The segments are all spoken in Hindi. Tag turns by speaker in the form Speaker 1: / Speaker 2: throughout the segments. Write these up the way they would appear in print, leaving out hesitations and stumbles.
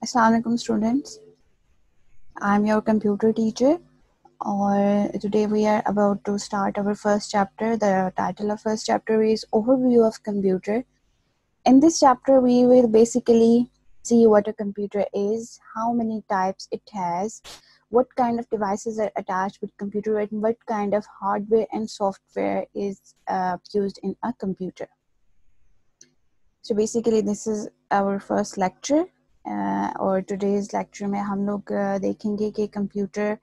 Speaker 1: Assalamualaikum students. I'm your computer teacher, or today we are about to start our first chapter. The title of first chapter is Overview of Computer. In this chapter, we will basically see what a computer is, how many types it has, what kind of devices are attached with computer, and what kind of hardware and software is used in a computer. So basically, this is our first lecture. और today's lecture में हम लोग देखेंगे कि कंप्यूटर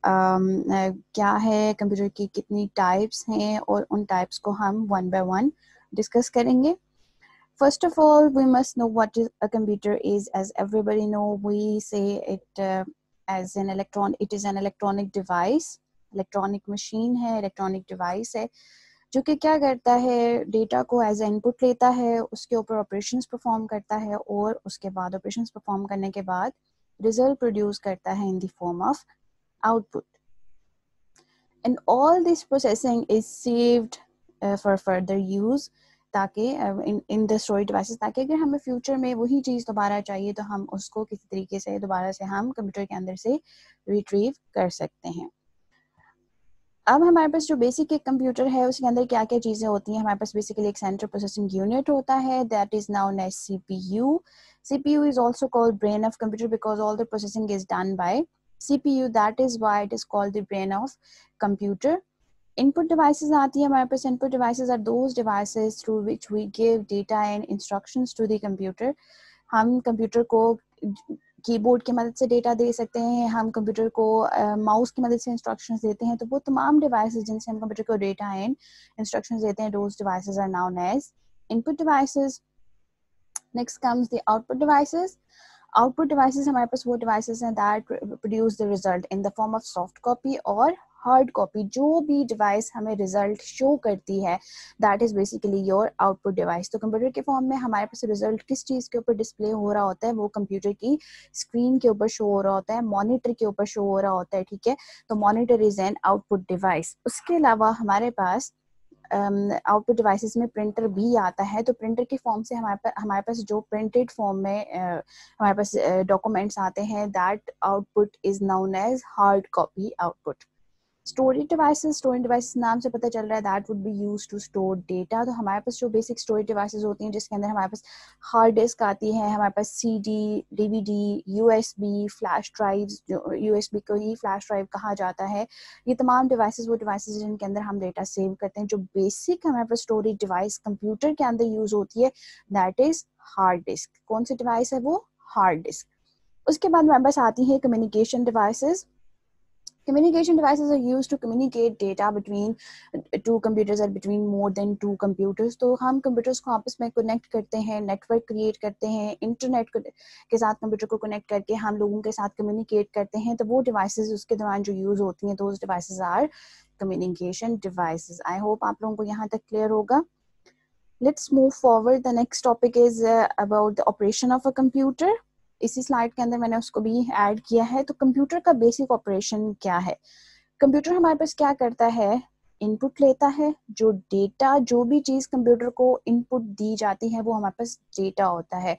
Speaker 1: क्या है, कंप्यूटर की कितनी टाइप्स हैं और उन टाइप्स को हम one by one डिस्कस करेंगे. First of all, we must know what a computer is. As everybody know, we say it as an electron. It is an electronic device, electronic machine है, electronic device है, जो कि क्या करता है, डेटा को एज इनपुट लेता है, उसके ऊपर ऑपरेशंस परफॉर्म करता है और उसके बाद ऑपरेशंस परफॉर्म करने के बाद रिजल्ट प्रोड्यूस करता है in the form of output. And all this processing is saved for further use, ताकि इन द स्टोरेज डिवाइसेस, ताकि अगर हमें फ्यूचर में वही चीज़ दोबारा चाहिए तो हम उसको किसी तरीके से दोबारा से हम कंप्यूटर के अंदर से रिट्रीव कर सकते हैं. अब हमारे पास जो बेसिक एक कंप्यूटर है उसके अंदर क्या क्या चीज़ें होती हैं. हमारे पास बेसिकली एक सेंट्रल प्रोसेसिंग यूनिट होता है, that is known as CPU. CPU is also called brain of computer because all the processing is done by CPU. That is why it is called the brain of computer. Input devices आती है हमारे पास. Input devices are those devices through which we give data and instructions to the computer. हम कंप्यूटर को कीबोर्ड की मदद से डेटा दे सकते हैं, हम कंप्यूटर को माउस की मदद से इंस्ट्रक्शंस देते हैं. तो वो तमाम डिवाइसेस जिनसे हम कंप्यूटर को डेटा एंड इंस्ट्रक्शंस देते हैं, those devices are known as input devices. Next comes the output devices. Output devices हमारे पास वो डिवाइसेस हैं that produce the result in the form of soft copy और हार्ड कॉपी. जो भी डिवाइस हमें रिजल्ट शो करती है that is basically your output device. तो कंप्यूटर के फॉर्म में हमारे पास रिजल्ट किस चीज़ के ऊपर डिस्प्ले हो रहा होता है, वो कंप्यूटर की स्क्रीन के ऊपर शो हो रहा होता है, मॉनिटर के ऊपर शो हो रहा होता है. ठीक है, तो monitor is an output device. उसके अलावा हमारे पास आउटपुट डिवाइसेस में प्रिंटर भी आता है. तो प्रिंटर की फॉर्म से हमारे पास जो प्रिंटेड फॉर्म में हमारे पास डॉक्यूमेंट्स आते हैं, that output is known as hard copy output. Storage devices नाम से पता चल रहा है that would be use to store data. तो हमारे पास जो बेसिक स्टोरेज डिवाइसेस होती हैं जिसके अंदर हमारे पास हार्ड डिस्क आती है, हमारे पास CD, DVD, USB, flash drives, जो यूएसबी को ही फ्लैश ड्राइव कहा जाता है. ये तमाम डिवाइसेस वो डिवाइसेस जिनके अंदर हम डेटा सेव करते हैं. जो बेसिक हमारे पास स्टोरेज डिवाइस कंप्यूटर के अंदर यूज होती है दैट इज हार्ड डिस्क. कौन सी डिवाइस है वो? Hard disk. उसके बाद हमारे पास आती है communication devices. Communication devices are used to communicate data between two computers or between more than two computers. तो हम कंप्यूटर्स को आपस में कनेक्ट करते हैं, नेटवर्क क्रिएट करते हैं, इंटरनेट के साथ कंप्यूटर को कनेक्ट करके हम लोगों के साथ कम्युनिकेट करते हैं. तो वो डिवाइसेस उसके दौरान जो यूज होती हैं, those devices are communication devices. I hope आप लोगों को यहाँ तक क्लियर होगा. Let's move forward. The next topic is about the operation of a computer. इसी स्लाइड के अंदर मैंने उसको भी ऐड किया है. तो कंप्यूटर का बेसिक ऑपरेशन क्या है? कंप्यूटर हमारे पास क्या करता है, इनपुट लेता है. जो डेटा, जो भी चीज कंप्यूटर को इनपुट दी जाती है वो हमारे पास डेटा होता है.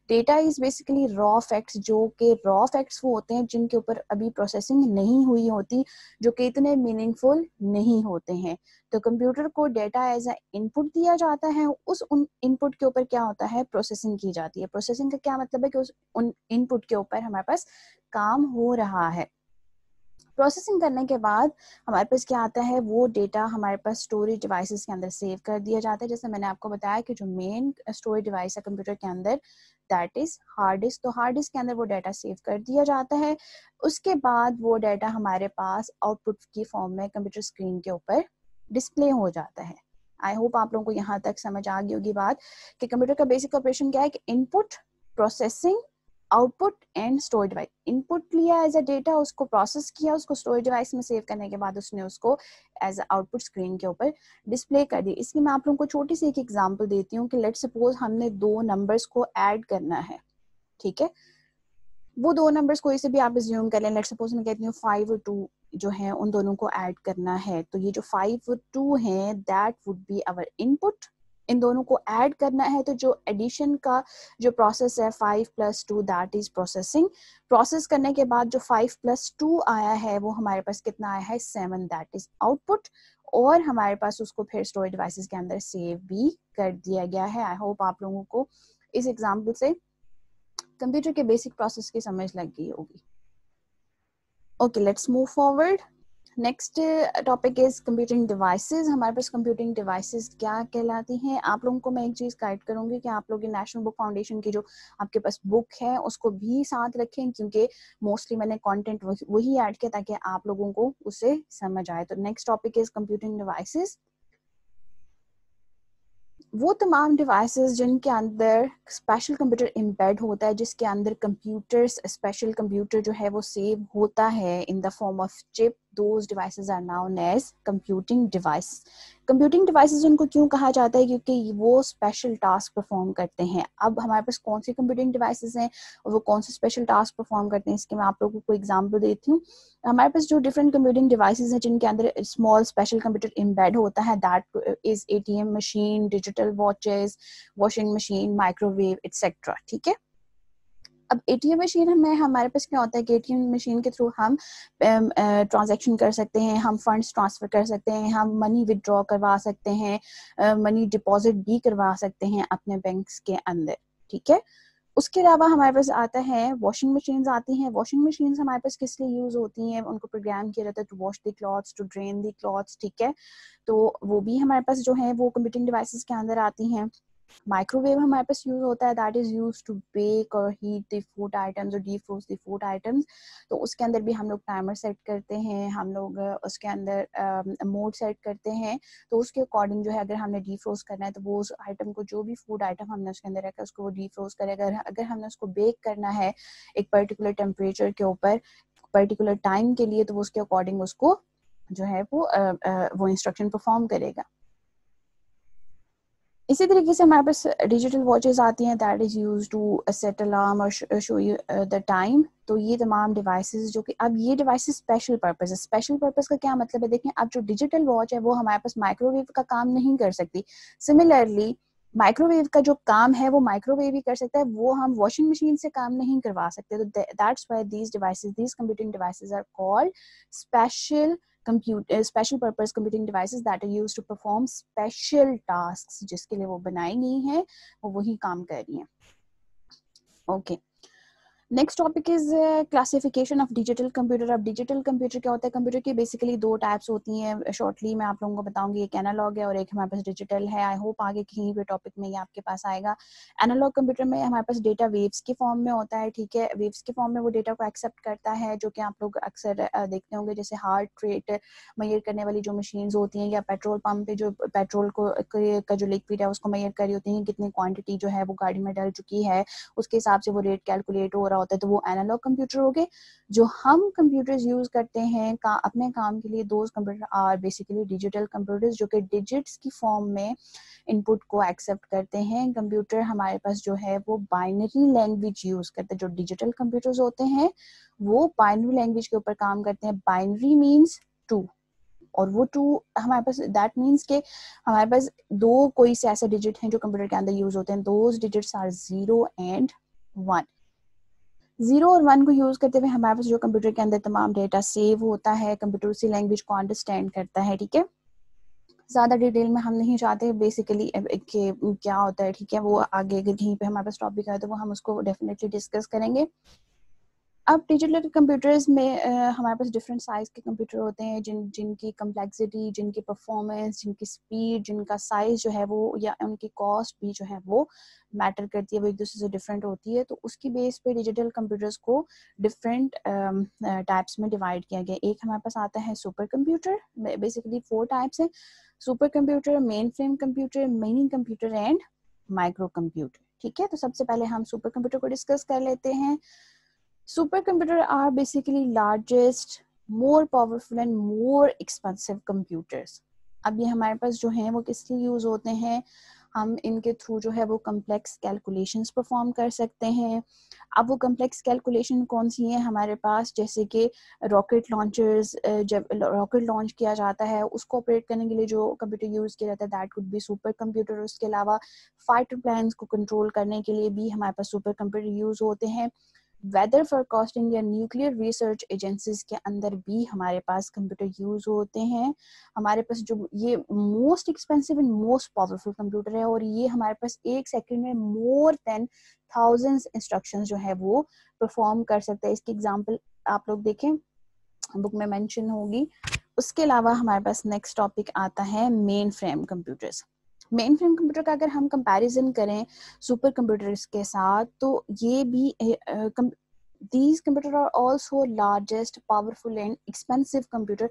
Speaker 1: Data is basically raw facts. जो कि रॉ फैक्ट्स वो होते हैं जिनके ऊपर अभी प्रोसेसिंग नहीं हुई होती, जो कि इतने मीनिंगफुल नहीं होते हैं. तो कंप्यूटर को डेटा एज अ इनपुट दिया जाता है. उस इनपुट के ऊपर क्या होता है, प्रोसेसिंग की जाती है. प्रोसेसिंग का क्या मतलब है कि उन इनपुट के ऊपर हमारे पास काम हो रहा है. प्रोसेसिंग करने के बाद हमारे पास क्या आता है, वो डेटा हमारे पास स्टोरेज डिवाइसेस के अंदर सेव कर दिया जाता है. जैसे मैंने आपको बताया कि जो मेन स्टोरेज डिवाइस है कंप्यूटर के अंदर दैट इज हार्ड डिस्क. तो हार्ड डिस्क के अंदर वो डाटा सेव कर दिया जाता है. उसके बाद वो डाटा हमारे पास आउटपुट की फॉर्म में कंप्यूटर स्क्रीन के ऊपर डिस्प्ले हो जाता है. आई होप आप लोगों को यहाँ तक समझ आ गई होगी बात कि कंप्यूटर का बेसिक ऑपरेशन क्या है कि input, processing, output and storage device. Input लिया एज अ डेटा, उसको प्रोसेस किया, उसको स्टोरेज डिवाइस में सेव करने के बाद उसने उसको एज अ आउटपुट स्क्रीन के ऊपर डिस्प्ले कर दी. इसकी मैं आप लोगों को छोटी सी एक एग्जांपल देती हूँ कि लेट्स सपोज हमने दो नंबर्स को ऐड करना है. ठीक है, वो दो नंबर्स कोई से भी आप अज्यूम कर लें. लेट्स सपोज मैं कहती हूँ 5 और 2 जो है उन दोनों को ऐड करना है. तो ये जो 5 और 2 हैं that would be our input. इन दोनों को ऐड करना है, तो जो एडिशन का जो प्रोसेस है 5 + 2 दैट इज प्रोसेसिंग। प्रोसेस करने के बाद जो 5 + 2 आया है वो हमारे पास कितना आया है 7, दैट इज आउटपुट, और हमारे पास उसको फिर स्टोरेज डिवाइसेस के अंदर सेव भी कर दिया गया है। आई होप आप लोगों को इस एग्जाम्पल से कंप्यूटर के बेसिक प्रोसेस की समझ लग गई होगी। Okay, let's move forward. Next topic is computing devices. हमारे पास कंप्यूटिंग डिवाइसेस क्या कहलाती हैं। आप लोगों को मैं एक चीज़ गाइड करूंगी कि आप लोग नेशनल बुक फाउंडेशन की जो आपके पास बुक है उसको भी साथ रखें, क्योंकि मोस्टली मैंने कंटेंट वही ऐड किया ताकि आप लोगों को उससे समझ आए। तो next topic is computing devices. वो तमाम डिवाइसेस जिनके अंदर स्पेशल कंप्यूटर एम्बेड होता है, जिसके अंदर कंप्यूटर्स स्पेशल कंप्यूटर जो है वो सेव होता है in the form of chip, those devices are known as computing device. Computing devices उनको क्यों कहा जाता है, क्योंकि वो स्पेशल टास्क परफॉर्म करते हैं। अब हमारे पास कौन सी कंप्यूटिंग डिवाइसेस हैं और वो कौन से स्पेशल टास्क परफॉर्म करते हैं, इसके मैं आप लोगों को एग्जांपल देती हूँ। हमारे पास जो डिफरेंट कंप्यूटिंग डिवाइसेस हैं जिनके अंदर स्मॉल स्पेशल कंप्यूटर एम्बेड होता है, that is ATM machine, digital watches, washing machine, microwave etcetera. ठीक है, अब एटीएम मशीन में हमारे पास क्या होता है कि एटीएम मशीन के थ्रू हम ट्रांजैक्शन कर सकते हैं, हम फंड्स ट्रांसफर कर सकते हैं, हम मनी विदड्रॉ करवा सकते हैं, मनी डिपॉजिट भी करवा सकते हैं अपने बैंक्स के अंदर। ठीक है, उसके अलावा हमारे पास आता है वॉशिंग मशीन्स आती हैं। वॉशिंग मशीन्स हमारे पास किस लिए यूज होती हैं, उनको प्रोग्राम किया जाता है to wash the clothes, to drain the clothes. ठीक है, तो वो भी हमारे पास जो है वो कंप्यूटिंग डिवाइसेस के अंदर आती हैं। माइक्रोवेव हमारे पास यूज होता है, that is use to bake और हीट द फूड आइटम्स और डीफ्रोस्ट द फूड आइटम्स। तो उसके अंदर भी हम लोग टाइमर सेट करते हैं, हम लोग उसके अंदर मोड सेट करते हैं, तो उसके अकॉर्डिंग जो है अगर हमने डीफ्रोस्ट करना है तो वो उस आइटम को, जो भी फूड आइटम हमने उसके अंदर रखा है उसको वो डीफ्रोस्ट करेगा। अगर हमने उसको बेक करना है एक पर्टिकुलर टेम्परेचर के ऊपर पर्टिकुलर टाइम के लिए, तो वो उसके अकॉर्डिंग उसको जो है वो इंस्ट्रक्शन परफॉर्म करेगा। इसी तरीके से हमारे पास डिजिटल वॉचेस आती हैं, that is use to set alarm और शो यू द टाइम। तो ये तमाम डिवाइसेस जो कि अब ये डिवाइसेस स्पेशल पर्पस है। स्पेशल पर्पस का क्या मतलब है, देखें अब जो डिजिटल वॉच है वो हमारे पास माइक्रोवेव का काम नहीं कर सकती। सिमिलरली माइक्रोवेव का जो काम है वो माइक्रोवेव ही कर सकता है, वो हम वॉशिंग मशीन से काम नहीं करवा सकते। तो that's why these devices, these computing devices are called special purpose computing devices that are used to perform special tasks, जिसके लिए वो बनाई गई हैं, वो वही काम कर रही हैं। Okay, next topic is classification of digital computer. अब डिजिटल कंप्यूटर क्या होता है, कंप्यूटर की बेसिकली दो टाइप्स होती हैं। शॉर्टली मैं आप लोगों को बताऊंगी, एक एनालॉग है और एक हमारे पास डिजिटल है। आई होप आगे कहीं भी टॉपिक में ये आपके पास आएगा। एनालॉग कंप्यूटर में हमारे पास डेटा वेव्स के फॉर्म में होता है। ठीक है, वेव्स के फॉर्म में वो डेटा को एक्सेप्ट करता है, जो कि आप लोग अक्सर देखते होंगे, जैसे हार्ट रेट मेजर करने वाली जो मशीन्स होती हैं, या पेट्रोल पंप पे जो पेट्रोल को का जो लिक्विड है उसको मेजर कर रही होती है, कितनी क्वांटिटी जो है वो गाड़ी में डल चुकी है, उसके हिसाब से वो रेट कैलकुलेट हो रहा होता है। तो वो एनालॉग कंप्यूटर हो गए। जो हम कंप्यूटर्स यूज करते हैं अपने काम के लिए, those computer are basically digital computers, जो कि डिजिट्स की फॉर्म में इनपुट को एक्सेप्ट करते हैं। कंप्यूटर हमारे पास जो है वो बाइनरी लैंग्वेज यूज करते हैं। जो डिजिटल कंप्यूटर्स होते हैं वो बाइनरी लैंग्वेज के ऊपर काम करते हैं। बाइनरी मीन्स 2, और वो 2 हमारे पास, दैट मीन्स के हमारे पास दो कोई से ऐसे डिजिट हैं जो कंप्यूटर के अंदर यूज होते हैं। Those digits are 0 and 1। 0 और 1 को यूज करते हुए हमारे पास जो कंप्यूटर के अंदर तमाम डेटा सेव होता है, कंप्यूटर उसी लैंग्वेज को अंडरस्टैंड करता है। ठीक है, ज्यादा डिटेल में हम नहीं चाहते बेसिकली कि क्या होता है। ठीक है, वो आगे अगर कहीं पे हमारे पास टॉपिक आए तो वो हम उसको डेफिनेटली डिस्कस करेंगे। अब डिजिटल कंप्यूटर्स में हमारे पास डिफरेंट साइज के कंप्यूटर होते हैं, जिनकी कम्प्लेक्सिटी, जिनकी परफॉर्मेंस, जिनकी स्पीड, जिनका साइज जो है वो, या उनकी कॉस्ट भी जो है वो मैटर करती है, वो एक दूसरे से डिफरेंट होती है। तो उसकी बेस पे डिजिटल कंप्यूटर्स को डिफरेंट टाइप्स में डिवाइड किया गया। एक हमारे पास आता है सुपर कंप्यूटर, बेसिकली 4 टाइप्स हैं: super computer, main frame computer, mini computer and micro computer. ठीक है, तो सबसे पहले हम सुपर कंप्यूटर को डिस्कस कर लेते हैं। Supercomputer are basically largest, more powerful and more expensive computers. अब ये हमारे पास जो हैं वो किस लिए यूज होते हैं, हम इनके थ्रू जो है वो कम्प्लेक्स कैलकुलेशंस परफॉर्म कर सकते हैं। अब वो कम्प्लेक्स कैलकुलेशन कौन सी हैं हमारे पास, जैसे कि रॉकेट लॉन्चर्स, जब रॉकेट लॉन्च किया जाता है उसको ऑपरेट करने के लिए जो कंप्यूटर यूज़ किया जाता है that could be super computer. उसके अलावा फाइटर प्लान्स को कंट्रोल करने के लिए भी हमारे पास सुपर कंप्यूटर यूज़ होते हैं। वेदर फोरकास्टिंग या न्यूक्लियर रिसर्च एजेंसीज के अंदर भी हमारे पास कंप्यूटर यूज होते हैं। हमारे पास जो ये most expensive and most powerful computer है और ये हमारे पास एक सेकंड में मोर देन थाउजेंड्स इंस्ट्रक्शंस जो है वो परफॉर्म कर सकते हैं। इसकी एग्जांपल आप लोग देखें, बुक में मेंशन होगी। उसके अलावा हमारे पास नेक्स्ट टॉपिक आता है main frame computers. Main frame computer का अगर हम कंपैरिजन करें सुपर कंप्यूटर्स के साथ, तो ये भी these computers are also largest, powerful and expensive computer,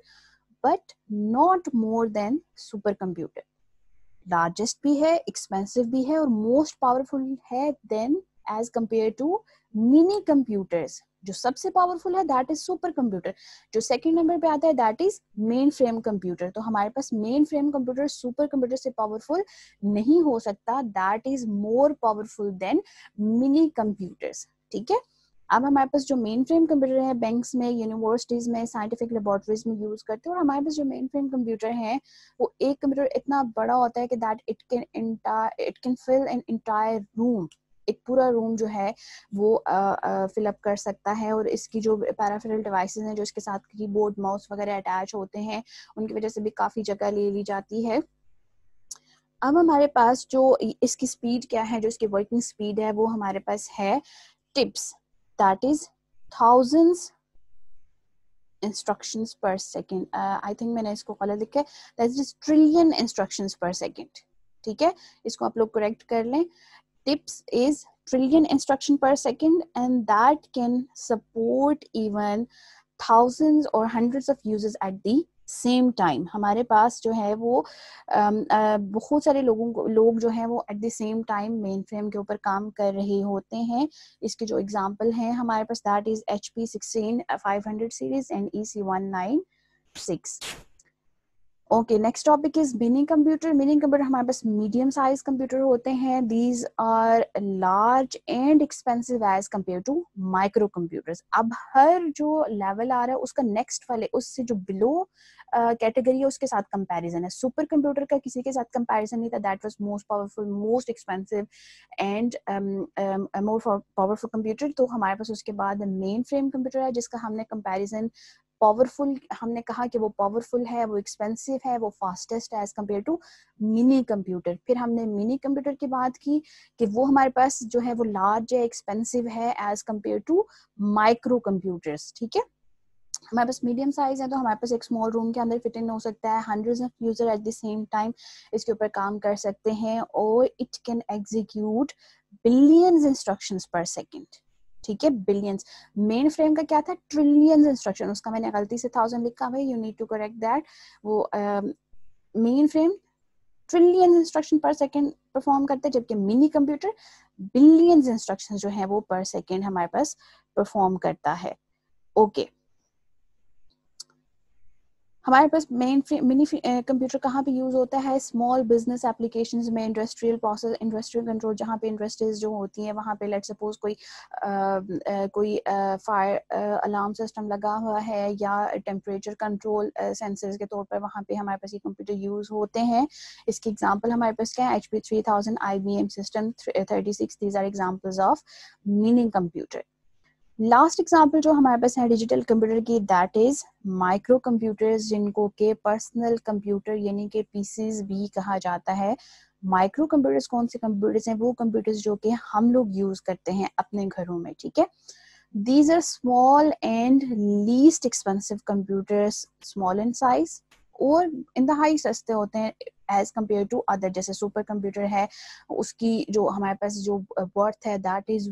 Speaker 1: but not more than super computer. Largest भी है, एक्सपेंसिव भी है और मोस्ट पावरफुल है than as compare to mini computers. जो सबसे पावरफुल है दैट इज सुपर कंप्यूटर, जो सेकंड नंबर पे आता है that is mainframe computer. तो हमारे पास mainframe computer super computer से पावरफुल नहीं हो सकता, that is more powerful than mini computers. ठीक है, अब हमारे पास जो मेन फ्रेम कंप्यूटर है बैंक्स में, यूनिवर्सिटीज में, साइंटिफिक लेबोरेटरीज में यूज करते हैं। और हमारे पास जो मेन फ्रेम कंप्यूटर है वो एक कंप्यूटर इतना बड़ा होता है कि that it can fill an entire room. एक पूरा रूम जो है वो फिल अप कर सकता है। और इसकी जो पैराफेरल डिवाइसेस हैं जो इसके साथ कीबोर्ड माउस वगैरह अटैच होते हैं उनकी वजह से भी काफी जगह ले ली जाती है। अब हमारे पास जो इसकी स्पीड क्या है, जो इसकी वर्किंग स्पीड है वो हमारे पास है tips, that is thousands instructions पर सेकेंड। आई थिंक मैंने इसको गलत लिखा है, दैट इज ट्रिलियन इंस्ट्रक्शंस पर सेकेंड। ठीक है, इसको आप लोग करेक्ट कर लें। Tips is trillion instruction per second and that can support even thousands or hundreds of users at the same time. हमारे पास जो है वो बहुत सारे लोग जो हैं वो at the same time main frame के ऊपर काम कर रहे होते हैं। इसके जो एग्जांपल हैं हमारे पास that is HP 16500 series and EC196। Okay, next topic is mini computer. Mini computer हमारे पास मीडियम साइज कंप्यूटर होते हैं। These are large and expensive as compare to micro computers. अब हर जो लेवल आ रहा है उसका नेक्स्ट वाले उससे जो बिलो कैटेगरी है उसके साथ कंपैरिजन है। सुपर कंप्यूटर का किसी के साथ कंपैरिजन नहीं था, that was most powerful, most expensive and more powerful computer. तो हमारे पास उसके बाद मेन फ्रेम कंप्यूटर है जिसका हमने कंपैरिजन पावरफुल, हमने कहा कि वो पावरफुल है, वो एक्सपेंसिव है, वो फास्टेस्ट है as compare to mini computer. फिर हमने मिनी कंप्यूटर की बात की कि वो हमारे पास जो है वो लार्ज है, एक्सपेंसिव है as compare to micro computers. ठीक है, हमारे पास मीडियम साइज है तो हमारे पास एक स्मॉल रूम के अंदर फिट इन हो सकता है, hundreds of user at the same time इसके ऊपर काम कर सकते हैं और it can execute billions instructions पर सेकेंड। ठीक है, बिलियंस। मेन फ्रेम का क्या था, ट्रिलियंस इंस्ट्रक्शन, उसका मैंने गलती से 1000 लिखा है, you need to correct that. वो mainframe trillions instruction per second perform करते हैं जबकि मिनी कंप्यूटर बिलियंस इंस्ट्रक्शन जो है वो पर सेकेंड हमारे पास परफॉर्म करता है। ओके, हमारे पास मिनी कंप्यूटर कहाँ पे यूज होता है, स्मॉल बिजनेस एप्लीकेशंस में, इंडस्ट्रियल प्रोसेस, इंडस्ट्रियल कंट्रोल, जहाँ पे इंडस्ट्रीज जो होती हैं वहाँ पे लेट सपोज कोई फायर अलार्म सिस्टम लगा हुआ है या टेम्परेचर कंट्रोल सेंसर्स के तौर पर वहाँ पे हमारे पास ये कंप्यूटर यूज होते हैं। इसकी एग्जांपल हमारे पास क्या है, HP 3000, IBM system 36, these are examples of mini computer. Last example जो हमारे पास है डिजिटल कंप्यूटर की, दैट इज माइक्रो कंप्यूटर्स, जिनको के पर्सनल कंप्यूटर यानी कि पीसीज भी कहा जाता है। माइक्रो कंप्यूटर्स कौन से कंप्यूटर्स हैं, वो कंप्यूटर्स जो कि हम लोग यूज करते हैं अपने घरों में। ठीक है, these are small and least expensive computers, small in size और इन द हाई सस्ते होते हैं एज कम्पेयर टू अदर। जैसे सुपर कंप्यूटर है उसकी जो हमारे पास जो वर्थ है दैट इज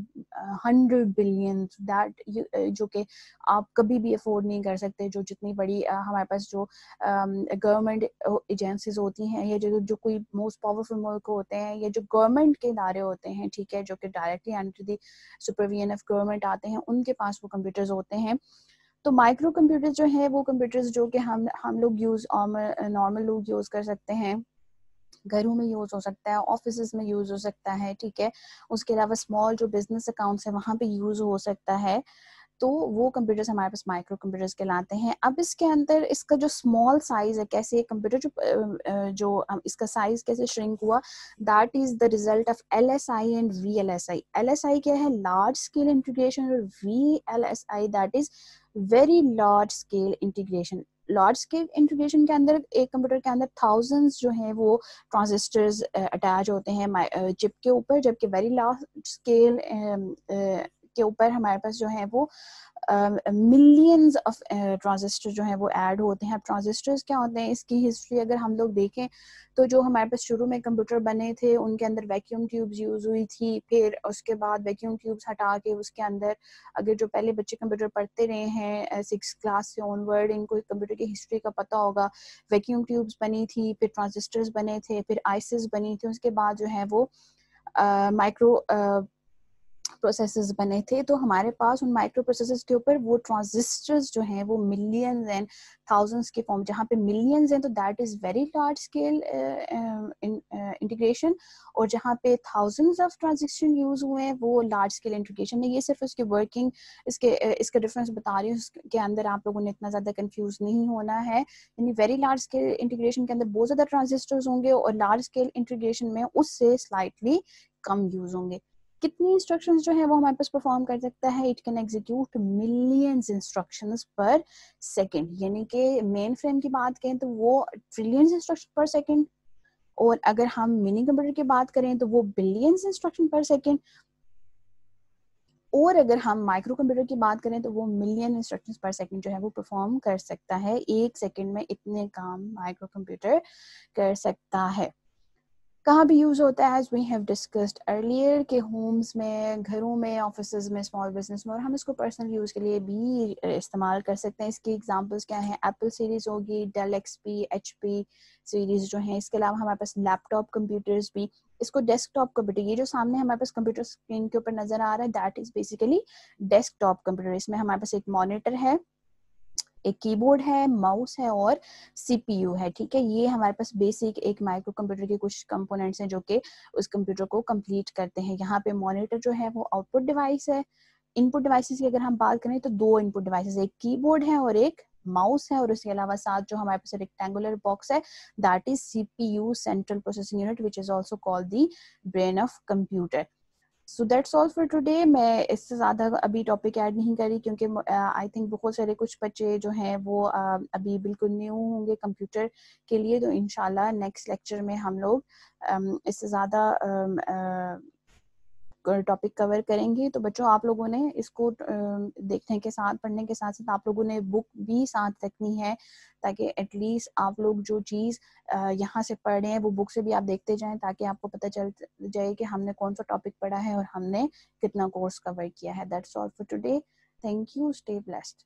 Speaker 1: 100 बिलियन, दैट जो कि आप कभी भी अफोर्ड नहीं कर सकते। जो जितनी बड़ी हमारे पास जो गवर्नमेंट एजेंसीज होती हैं या जो कोई मोस्ट पावरफुल मुल्क होते हैं या जो गवर्नमेंट के इदारे होते हैं, ठीक है, जो कि directly under the supervision of government आते हैं, उनके पास वो कंप्यूटर्स होते हैं। तो माइक्रो कंप्यूटर्स जो है वो कंप्यूटर्स जो कि हम लोग यूज नॉर्मल लोग यूज कर सकते हैं, घरों में यूज़ हो सकता है, ऑफिसेज में यूज़ हो सकता है, ठीक है। उसके अलावा स्मॉल जो बिजनेस अकाउंट्स है वहाँ पे यूज़ हो सकता है। तो वो कंप्यूटर्स हमारे पास माइक्रो कंप्यूटर्स कहलाते हैं। अब इसके अंदर इसका जो स्मॉल साइज है, कैसे कंप्यूटर इसका साइज कैसे श्रिंक हुआ, that is the result of LSI and VLSI। LSI क्या है, लार्ज स्केल इंटीग्रेशन, और VLSI that is very large scale integration. Large scale integration के अंदर एक कंप्यूटर के अंदर थाउजेंड्स जो है वो ट्रांजिस्टर्स अटैच होते हैं चिप के ऊपर, जबकि वेरी लार्ज स्केल के ऊपर हमारे पास जो है वो मिलियंस ऑफ ट्रांजिस्टर जो है वो ऐड होते हैं। अब ट्रांजिस्टर्स क्या होते हैं, इसकी हिस्ट्री अगर हम लोग देखें तो जो हमारे पास शुरू में कंप्यूटर बने थे उनके अंदर वैक्यूम ट्यूब्स यूज हुई थी, फिर उसके बाद वैक्यूम ट्यूब्स हटा के उसके अंदर, अगर जो पहले बच्चे कंप्यूटर पढ़ते रहे हैं 6 क्लास से ऑनवर्ड, इनको कंप्यूटर की हिस्ट्री का पता होगा। वैक्यूम ट्यूब्स बनी थी, फिर ट्रांजिस्टर्स बने थे, फिर आइसिस बनी थी, उसके बाद जो है वो माइक्रो प्रोसेसर्स बने थे। तो हमारे पास उन माइक्रो प्रोसेसर्स के ऊपर वो ट्रांजिस्टर्स जो हैं वो मिलियंस एंड थाउजेंड्स के फॉर्म, जहाँ पे मिलियंस हैं तो that is very large scale integration, और जहाँ पे थाउजेंड्स ऑफ ट्रांजिस्टर यूज हुए हैं वो लार्ज स्केल इंटीग्रेशन है। ये सिर्फ उसकी वर्किंग, इसका डिफरेंस बता रही हूँ, इसके अंदर आप लोगों ने इतना ज्यादा कंफ्यूज नहीं होना है। यानी वेरी लार्ज स्केल इंटीग्रेशन के अंदर बहुत ज्यादा ट्रांजिस्टर्स होंगे, और लार्ज स्केल इंटीग्रेशन में उससे स्लाइटली कम यूज होंगे। कितनी इंस्ट्रक्शंस जो है वो हमारे पास परफॉर्म कर सकता है, it can execute millions instructions पर सेकंड। यानी कि मेन फ्रेम की बात करें तो वो ट्रिलियंस इंस्ट्रक्शन पर सेकंड, और अगर हम मिनी कंप्यूटर की बात करें तो वो बिलियंस इंस्ट्रक्शन पर सेकंड, और अगर हम माइक्रो कंप्यूटर की बात करें तो वो मिलियन इंस्ट्रक्शंस पर सेकंड जो है वो परफॉर्म कर सकता है। एक सेकंड में इतने काम माइक्रो कंप्यूटर कर सकता है। कहाँ भी यूज होता है, as we have discussed earlier, के होम्स में, घरों में, ऑफिसेज में, स्मॉल बिजनेस में, और हम इसको पर्सनल यूज के लिए भी इस्तेमाल कर सकते हैं। इसकी एग्जांपल्स क्या हैं, एप्पल सीरीज होगी, डेल XP, HP सीरीज जो है। इसके अलावा हमारे पास लैपटॉप कंप्यूटर्स भी, इसको डेस्कटॉप कंप्यूटर, ये जो सामने हमारे पास कंप्यूटर स्क्रीन के ऊपर नजर आ रहा है that is basically desktop computer. इसमें हमारे पास एक मॉनिटर है, एक कीबोर्ड है, माउस है और CPU है, ठीक है। ये हमारे पास बेसिक एक माइक्रो कंप्यूटर के कुछ कंपोनेंट्स हैं जो कि उस कंप्यूटर को कंप्लीट करते हैं। यहाँ पे मॉनिटर जो है वो आउटपुट डिवाइस है। इनपुट डिवाइसेस की अगर हम बात करें तो दो इनपुट डिवाइसेस, एक कीबोर्ड है और एक माउस है, और उसके अलावा साथ जो हमारे पास रेक्टेंगुलर बॉक्स है that is CPU, central processing unit, which is also called the brain of computer. So that's all for today. मैं इससे ज़्यादा अभी टॉपिक ऐड नहीं करी, क्योंकि आई थिंक बहुत सारे कुछ बच्चे जो हैं वो अभी बिल्कुल न्यू होंगे कंप्यूटर के लिए। तो इंशाल्लाह नेक्स्ट लेक्चर में हम लोग इससे ज़्यादा टॉपिक कवर करेंगे। तो बच्चों, आप लोगों ने इसको देखने के साथ, पढ़ने के साथ साथ आप लोगों ने बुक भी साथ रखनी है, ताकि एटलीस्ट आप लोग जो चीज़ यहाँ से पढ़ रहे हैं वो बुक से भी आप देखते जाएं, ताकि आपको पता चल जाए कि हमने कौन सा टॉपिक पढ़ा है और हमने कितना कोर्स कवर किया है। That's all for today. Thank you, stay blessed.